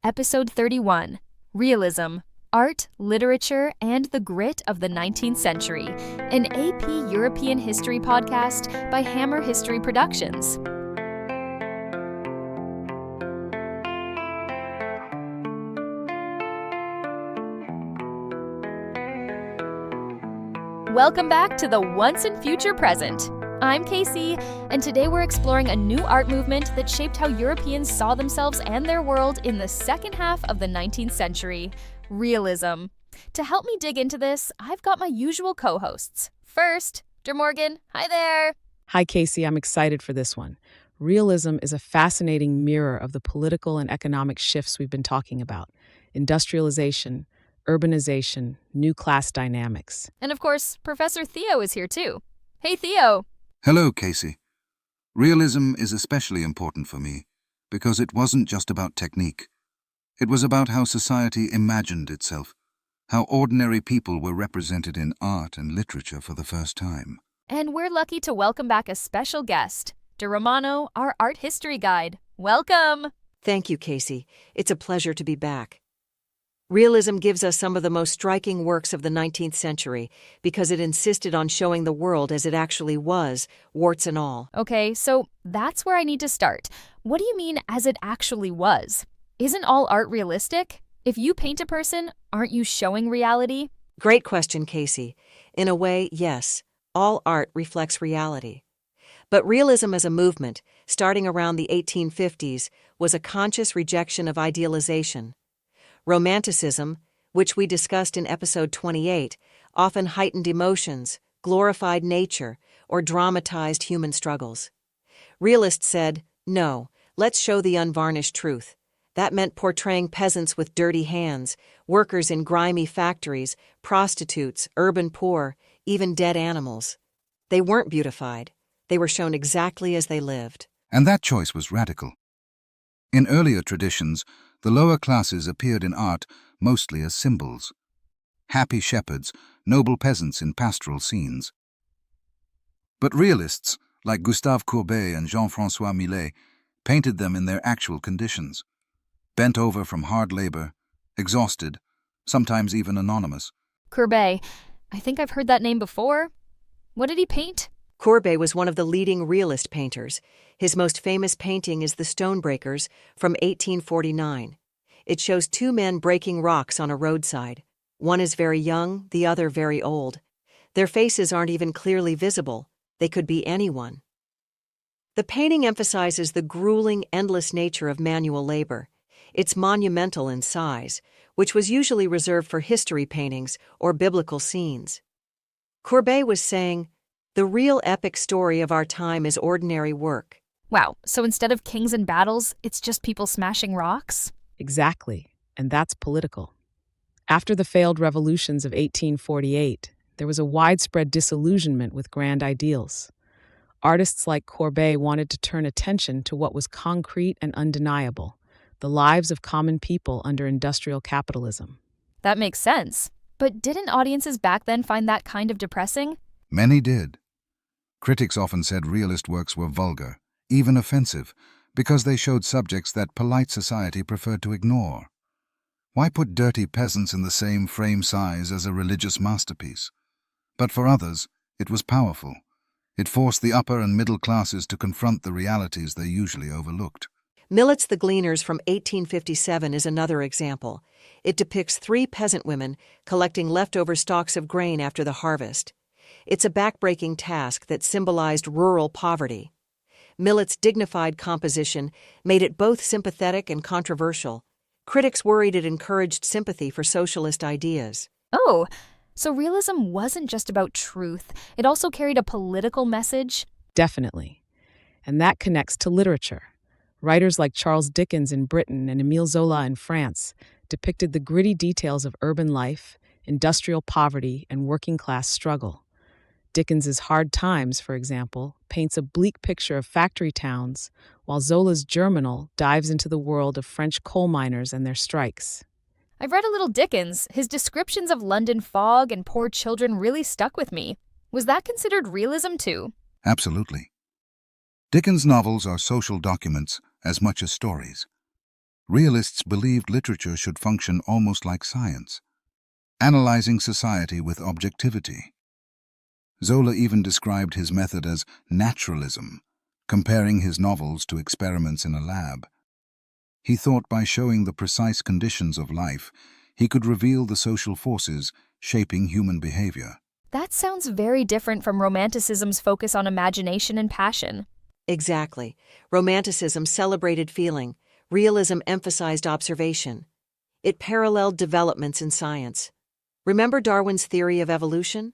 Episode 31, Realism, Art, Literature, and the Grit of the 19th Century, an AP European History podcast by Hammer History Productions. Welcome back to the Once and Future Present. I'm Casey, and today we're exploring a new art movement that shaped how Europeans saw themselves and their world in the second half of the 19th century, Realism. To help me dig into this, I've got my usual co-hosts. First, Der Morgan. Hi there. Hi, Casey. I'm excited for this one. Realism is a fascinating mirror of the political and economic shifts we've been talking about. Industrialization, urbanization, new class dynamics. And of course, Professor Theo is here too. Hey, Theo. Hello, Casey. Realism is especially important for me because it wasn't just about technique. It was about how society imagined itself, how ordinary people were represented in art and literature for the first time. And we're lucky to welcome back a special guest, De Romano, our art history guide. Welcome! Thank you, Casey. It's a pleasure to be back. Realism gives us some of the most striking works of the 19th century because it insisted on showing the world as it actually was, warts and all. Okay, so that's where I need to start. What do you mean, as it actually was? Isn't all art realistic? If you paint a person, aren't you showing reality? Great question, Casey. In a way, yes, all art reflects reality. But realism as a movement, starting around the 1850s, was a conscious rejection of idealization. Romanticism, which we discussed in episode 28, often heightened emotions, glorified nature, or dramatized human struggles. Realists said, no, let's show the unvarnished truth. That meant portraying peasants with dirty hands, workers in grimy factories, prostitutes, urban poor, even dead animals. They weren't beautified. They were shown exactly as they lived. And that choice was radical. In earlier traditions, the lower classes appeared in art mostly as symbols. Happy shepherds, noble peasants in pastoral scenes. But realists, like Gustave Courbet and Jean-François Millet, painted them in their actual conditions. Bent over from hard labor, exhausted, sometimes even anonymous. Courbet. I think I've heard that name before. What did he paint? Courbet was one of the leading realist painters. His most famous painting is The Stonebreakers from 1849. It shows two men breaking rocks on a roadside. One is very young, the other very old. Their faces aren't even clearly visible. They could be anyone. The painting emphasizes the grueling, endless nature of manual labor. It's monumental in size, which was usually reserved for history paintings or biblical scenes. Courbet was saying, the real epic story of our time is ordinary work. Wow, so instead of kings and battles, it's just people smashing rocks? Exactly, and that's political. After the failed revolutions of 1848, there was a widespread disillusionment with grand ideals. Artists like Courbet wanted to turn attention to what was concrete and undeniable, the lives of common people under industrial capitalism. That makes sense. But didn't audiences back then find that kind of depressing? Many did. Critics often said realist works were vulgar, even offensive, because they showed subjects that polite society preferred to ignore. Why put dirty peasants in the same frame size as a religious masterpiece? But for others, it was powerful. It forced the upper and middle classes to confront the realities they usually overlooked. Millet's The Gleaners from 1857 is another example. It depicts three peasant women collecting leftover stalks of grain after the harvest. It's a backbreaking task that symbolized rural poverty. Millet's dignified composition made it both sympathetic and controversial. Critics worried it encouraged sympathy for socialist ideas. Oh, so realism wasn't just about truth. It also carried a political message? Definitely. And that connects to literature. Writers like Charles Dickens in Britain and Émile Zola in France depicted the gritty details of urban life, industrial poverty, and working-class struggle. Dickens's Hard Times, for example, paints a bleak picture of factory towns, while Zola's Germinal dives into the world of French coal miners and their strikes. I've read a little Dickens. His descriptions of London fog and poor children really stuck with me. Was that considered realism too? Absolutely. Dickens' novels are social documents as much as stories. Realists believed literature should function almost like science, analyzing society with objectivity. Zola even described his method as naturalism, comparing his novels to experiments in a lab. He thought by showing the precise conditions of life, he could reveal the social forces shaping human behavior. That sounds very different from Romanticism's focus on imagination and passion. Exactly. Romanticism celebrated feeling. Realism emphasized observation. It paralleled developments in science. Remember Darwin's theory of evolution?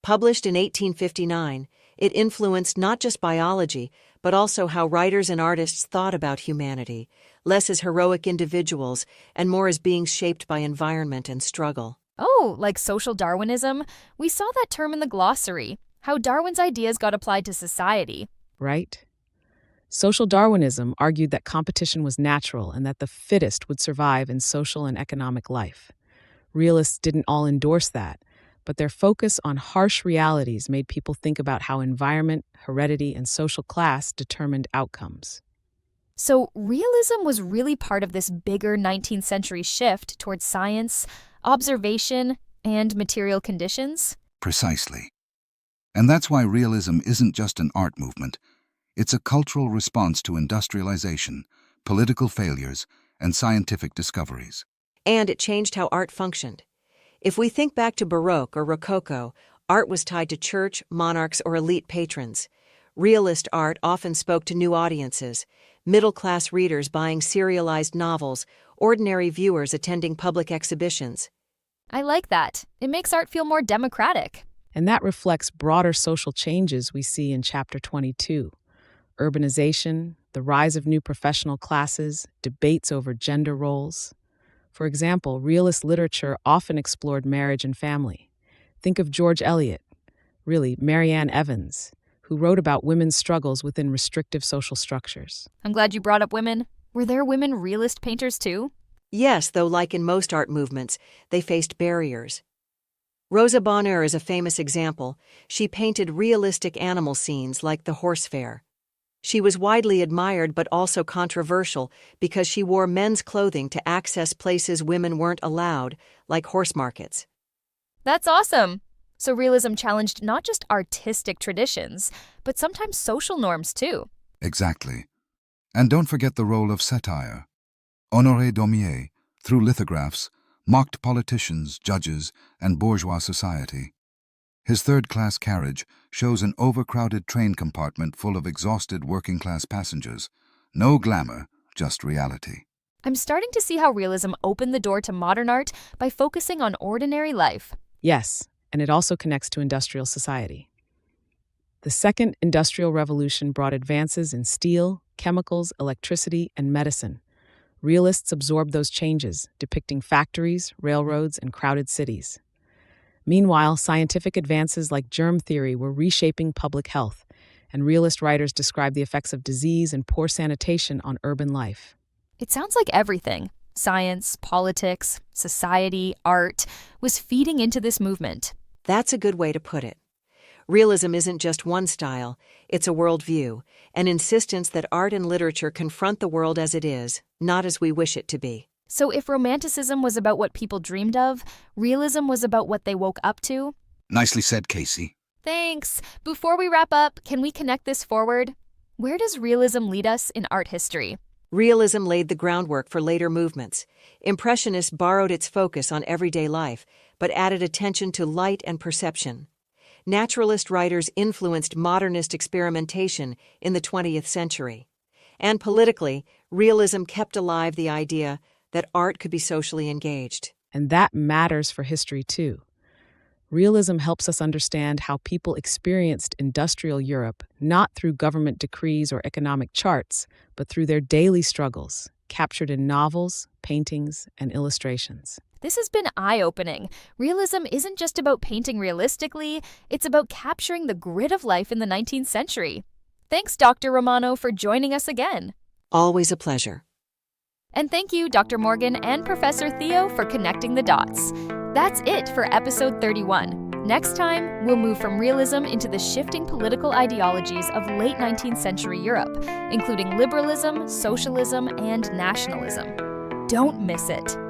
Published in 1859, it influenced not just biology, but also how writers and artists thought about humanity, less as heroic individuals and more as beings shaped by environment and struggle. Oh, like social Darwinism? We saw that term in the glossary, how Darwin's ideas got applied to society. Right? Social Darwinism argued that competition was natural and that the fittest would survive in social and economic life. Realists didn't all endorse that, but their focus on harsh realities made people think about how environment, heredity, and social class determined outcomes. So, realism was really part of this bigger 19th century shift towards science, observation, and material conditions? Precisely. And that's why realism isn't just an art movement. It's a cultural response to industrialization, political failures, and scientific discoveries. And it changed how art functioned. If we think back to Baroque or Rococo, art was tied to church, monarchs, or elite patrons. Realist art often spoke to new audiences, middle-class readers buying serialized novels, ordinary viewers attending public exhibitions. I like that. It makes art feel more democratic. And that reflects broader social changes we see in Chapter 22. Urbanization, the rise of new professional classes, debates over gender roles. For example, realist literature often explored marriage and family. Think of George Eliot, Marianne Evans, who wrote about women's struggles within restrictive social structures. I'm glad you brought up women. Were there women realist painters too? Yes, though like in most art movements, they faced barriers. Rosa Bonheur is a famous example. She painted realistic animal scenes like the horse fair. She was widely admired but also controversial because she wore men's clothing to access places women weren't allowed, like horse markets. That's awesome. So realism challenged not just artistic traditions, but sometimes social norms too. Exactly. And don't forget the role of satire. Honoré Daumier, through lithographs, mocked politicians, judges, and bourgeois society. His third-class carriage shows an overcrowded train compartment full of exhausted working-class passengers. No glamour, just reality. I'm starting to see how realism opened the door to modern art by focusing on ordinary life. Yes, and it also connects to industrial society. The Second Industrial Revolution brought advances in steel, chemicals, electricity, and medicine. Realists absorbed those changes, depicting factories, railroads, and crowded cities. Meanwhile, scientific advances like germ theory were reshaping public health, and realist writers described the effects of disease and poor sanitation on urban life. It sounds like everything, science, politics, society, art, was feeding into this movement. That's a good way to put it. Realism isn't just one style, it's a worldview, an insistence that art and literature confront the world as it is, not as we wish it to be. So if Romanticism was about what people dreamed of, realism was about what they woke up to? Nicely said, Casey. Thanks. Before we wrap up, can we connect this forward? Where does realism lead us in art history? Realism laid the groundwork for later movements. Impressionists borrowed its focus on everyday life, but added attention to light and perception. Naturalist writers influenced modernist experimentation in the 20th century. And politically, realism kept alive the idea that art could be socially engaged. And that matters for history too. Realism helps us understand how people experienced industrial Europe not through government decrees or economic charts, but through their daily struggles, captured in novels, paintings, and illustrations. This has been eye-opening. Realism isn't just about painting realistically, it's about capturing the grit of life in the 19th century. Thanks, Dr. Romano, for joining us again. Always a pleasure. And thank you, Dr. Morgan and Professor Theo, for connecting the dots. That's it for episode 31. Next time, we'll move from realism into the shifting political ideologies of late 19th century Europe, including liberalism, socialism, and nationalism. Don't miss it.